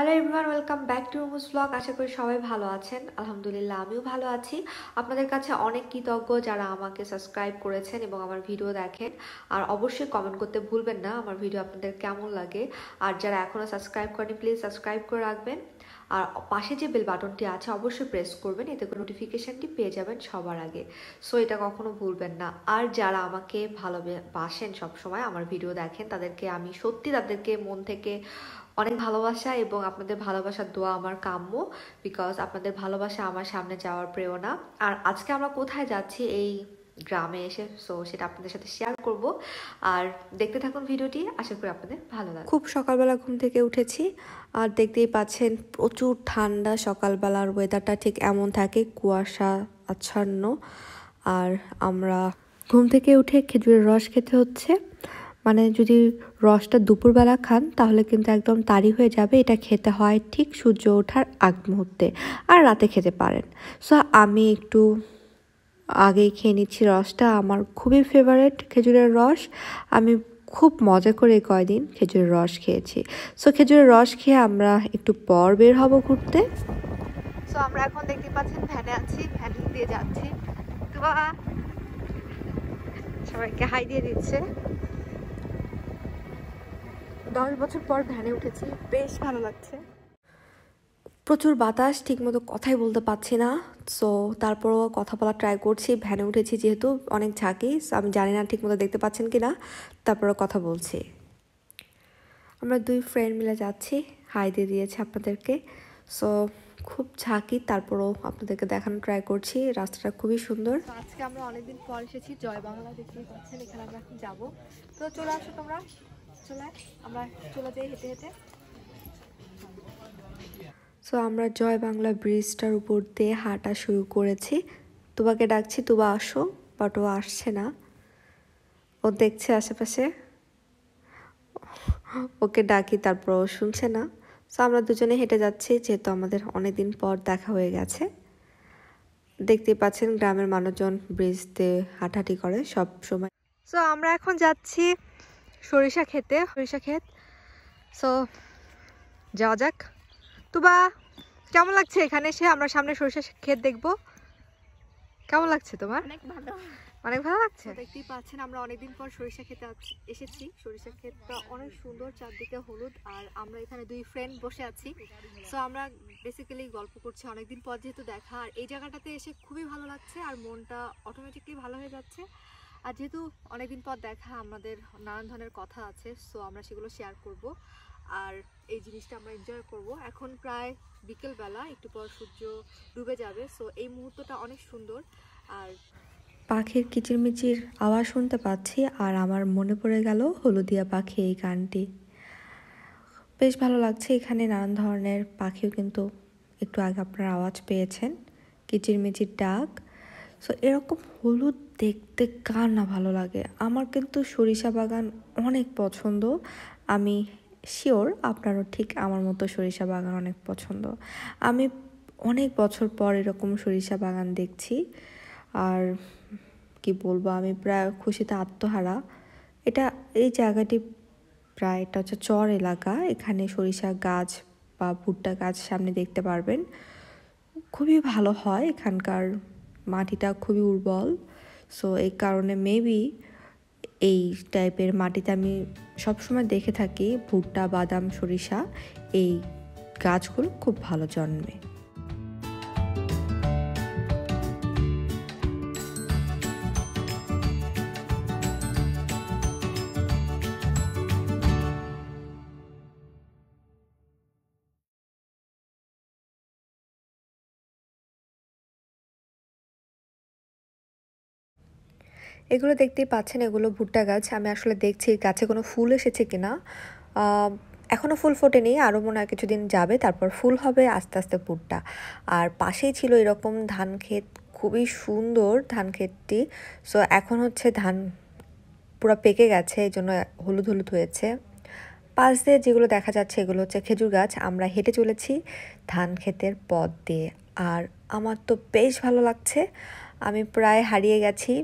Hello everyone, welcome back to Rumu's blog. আশা করি সবাই ভালো আছেন। আলহামদুলিল্লাহ আমিও ভালো আছি। আপনাদের কাছে অনেক কৃতজ্ঞ যারা আমাকে সাবস্ক্রাইব করেছেন এবং আমার ভিডিও দেখেন। আর অবশ্যই কমেন্ট করতে ভুলবেন না আমার ভিডিও আপনাদের কেমন লাগে। আর যারা এখনও সাবস্ক্রাইব করেনি প্লিজ সাবস্ক্রাইব করে রাখবেন। আর পাশে যে বেল বাটনটি আছে অবশ্যই প্রেস করবেন, এতে করে নোটিফিকেশানটি পেয়ে যাবেন সবার আগে। সো এটা কখনো ভুলবেন না। আর যারা আমাকে ভালোবাসেন সবসময় আমার ভিডিও দেখেন তাদেরকে আমি সত্যি তাদেরকে মন থেকে অনেক ভালোবাসা এবং আপনাদের ভালোবাসার দোয়া আমার কাম্য, বিকজ আপনাদের ভালোবাসা আমার সামনে যাওয়ার প্রেরণা। আর আজকে আমরা কোথায় যাচ্ছি এই গ্রামে এসে, সো সেটা আপনাদের সাথে শেয়ার করব। আর দেখতে থাকুন ভিডিওটি, আশা করি আপনাদের ভালো লাগবে। খুব সকালবেলা ঘুম থেকে উঠেছি আর দেখতেই পাচ্ছেন প্রচুর ঠান্ডা। সকালবেলার ওয়েদারটা ঠিক এমন থাকে, কুয়াশা আচ্ছন্ন। আর আমরা ঘুম থেকে উঠে খেজুরের রস খেতে হচ্ছে। মানে যদি রসটা দুপুরবেলা খান তাহলে কিন্তু একদম তাড়ি হয়ে যাবে। এটা খেতে হয় ঠিক সূর্য ওঠার আগ মুহূর্তে, আর রাতে খেতে পারেন। সো আমি একটু আগেই খেয়ে নিচ্ছি রসটা। আমার খুবই ফেভারিট খেজুরের রস। আমি খুব মজা করে কয়দিন খেজুরের রস খেয়েছি। সো খেজুরের রস খেয়ে আমরা একটু পর বের হব ঘুরতে। সো আমরা এখন দেখতে পাচ্ছেন ভ্যানে আছি, ভ্যান দিয়ে যাচ্ছি। সবাইকে হাই দিয়ে দিচ্ছে। 10 বছর পর ভ্যানে উঠেছি, বেশ ভালো লাগছে। প্রচুর বাতাস, ঠিকমতো কথাই বলতে পারছি না। সো তারপরও কথা বলা ট্রাই করছি। ভ্যানে উঠেছি যেহেতু অনেক ঝাঁকি, আমি জানি না ঠিকমতো দেখতে পাচ্ছেন কি না, তারপরও কথা বলছি। আমরা 2 ফ্রেন্ড মিলে যাচ্ছি, হাই দিয়ে দিয়েছে আপনাদেরকে। সো খুব ঝাঁকি, তারপরও আপনাদেরকে দেখানোর ট্রাই করছি। রাস্তাটা খুবই সুন্দর। আজকে আমরা অনেকদিন পর এসেছি জয় বাংলা, দেখতেই পাচ্ছেন এখানে আমরা এখন যাবো। তো চলে আসো তোমরা, আমরা চলে যাই হেঁটে হেঁটে। সো আমরা জয় বাংলা ব্রিজটার উপর দিয়ে হাঁটা শুরু করেছি। তুবাকে ডাকছি, তুবা আসো, বাট ও আসছে না। ও দেখছে আশেপাশে, ওকে ডাকি তারপর ও শুনছে না। সো আমরা দুজনে হেঁটে যাচ্ছি, যেহেতু আমাদের অনেকদিন পর দেখা হয়ে গেছে। দেখতেই পাচ্ছেন গ্রামের মানুষজন ব্রিজ দিয়ে হাঁটাহাঁটি করে সব সময়। সো আমরা এখন যাচ্ছি সরিষা ক্ষেত। সো যাওয়া যাক। তুবা কেমন লাগছে এখানে এসে? আমরা সামনে সরিষা ক্ষেত দেখবো। কেমন লাগছে তোমার? অনেক ভালো লাগছে। দেখতেই পাচ্ছেন আমরা অনেকদিন পর সরিষা খেতে এসেছি। সরিষা ক্ষেতটা অনেক সুন্দর, চারদিকে হলুদ। আর আমরা এখানে 2 ফ্রেন্ড বসে আছি। সো আমরা বেসিক্যালি গল্প করছি, অনেকদিন পর যেহেতু দেখা। আর এই জায়গাটাতে এসে খুবই ভালো লাগছে আর মনটা অটোমেটিকলি ভালো হয়ে যাচ্ছে। আর যেহেতু অনেকদিন পর দেখা, আমাদের নানান ধরনের কথা আছে, সো আমরা সেগুলো শেয়ার করব। আর এই জিনিসটা আমরা এনজয় করব। এখন প্রায় বিকেলবেলা, একটু পর সূর্য ডুবে যাবে। সো এই মুহূর্তটা অনেক সুন্দর। আর পাখির কিচিরমিচির আওয়াজ শুনতে পাচ্ছি, আর আমার মনে পড়ে গেল হলুদিয়া পাখি এই গানটি। বেশ ভালো লাগছে। এখানে নানান ধরনের পাখিও কিন্তু একটু আগে আপনারা আওয়াজ পেয়েছেন, কিচিরমিচির ডাক। সো এরকম হলুদ দেখতে কার না ভালো লাগে। আমার কিন্তু সরিষা বাগান অনেক পছন্দ। আমি শিওর আপনারও ঠিক আমার মতো সরিষা বাগান অনেক পছন্দ। আমি অনেক বছর পর এরকম সরিষা বাগান দেখছি। আর কি বলবো, আমি প্রায় খুশিতে আত্মহারা। এই জায়গাটি প্রায়, এটা হচ্ছে চর এলাকা। এখানে সরিষা গাছ বা ভুট্টা গাছ সামনে দেখতে পারবেন। খুবই ভালো হয়, এখানকার মাটিটা খুবই উর্বর। সো এই কারণে মেবি এই টাইপের মাটিতে আমি সবসময় দেখে থাকি ভুট্টা, বাদাম, সরিষা এই গাছগুলো খুব ভালো জন্মে। এগুলো দেখতেই পাচ্ছেন, এগুলো ভুট্টা গাছ। আমি আসলে দেখছি গাছে কোনো ফুল এসেছে কিনা। এখনও ফুল ফোটেনি, আরও মনে হয় কিছুদিন যাবে, তারপর ফুল হবে আস্তে আস্তে ভুট্টা। আর পাশেই ছিল এরকম ধান ক্ষেত, খুবই সুন্দর ধান ক্ষেতটি। সো এখন হচ্ছে ধান পুরো পেকে গেছে, এই জন্য হলুদ হলুদ হয়েছে। পাশ দিয়ে যেগুলো দেখা যাচ্ছে এগুলো হচ্ছে খেজুর গাছ। আমরা হেঁটে চলেছি ধান ক্ষেতের পথ দিয়ে, আর আমার তো বেশ ভালো লাগছে। আমি প্রায় হারিয়ে গেছি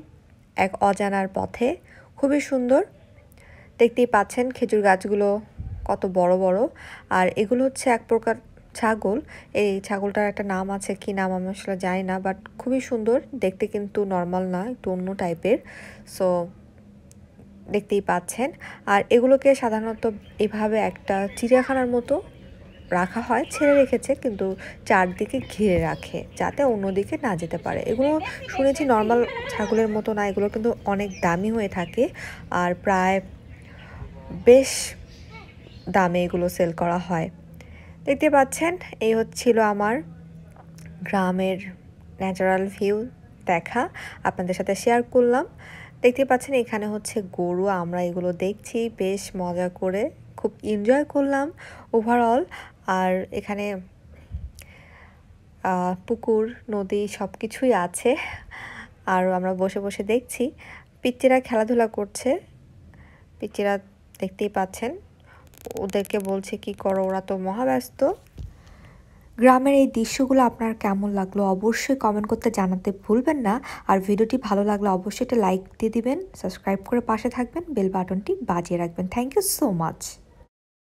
এক অজানার পথে। খুবই সুন্দর, দেখতেই পাচ্ছেন খেজুর গাছগুলো কত বড় বড়। আর এগুলো হচ্ছে এক প্রকার ছাগল। এই ছাগলটার একটা নাম আছে, কি নাম আমি আসলে জানি না, বাট খুবই সুন্দর দেখতে, কিন্তু নর্মাল না, একটু অন্য টাইপের। সো দেখতেই পাচ্ছেন। আর এগুলোকে সাধারণত এভাবে একটা চিড়িয়াখানার মতো রাখা হয়, ছেড়ে রেখেছে কিন্তু চারদিকে ঘিরে রাখে যাতে অন্যদিকে না যেতে পারে। এগুলো শুনেছি নর্মাল ছাগলের মতো না, এগুলো কিন্তু অনেক দামি হয়ে থাকে আর প্রায় বেশ দামে এগুলো সেল করা হয়। দেখতে পাচ্ছেন এই হচ্ছিল আমার গ্রামের ন্যাচারাল ভিউ দেখা, আপনাদের সাথে শেয়ার করলাম। দেখতে পাচ্ছেন এখানে হচ্ছে গরু, আমরা এগুলো দেখছি বেশ মজা করে, খুব এনজয় করলাম ওভারঅল। আর এখানে পুকুর নদী সব কিছুই আছে, আর আমরা বসে বসে দেখছি। পিচ্চিরা খেলাধুলা করছে, পিচ্চিরা দেখতেই পাচ্ছেন, ওদেরকে বলছে কি করো, ওরা তো মহাব্যস্ত। গ্রামের এই দৃশ্যগুলো আপনার কেমন লাগলো অবশ্যই কমেন্ট করতে জানাতে ভুলবেন না। আর ভিডিওটি ভালো লাগলে অবশ্যই একটা লাইক দিয়ে দিবেন, সাবস্ক্রাইব করে পাশে থাকবেন, বেল বাটনটি বাজিয়ে রাখবেন। Thank you so much.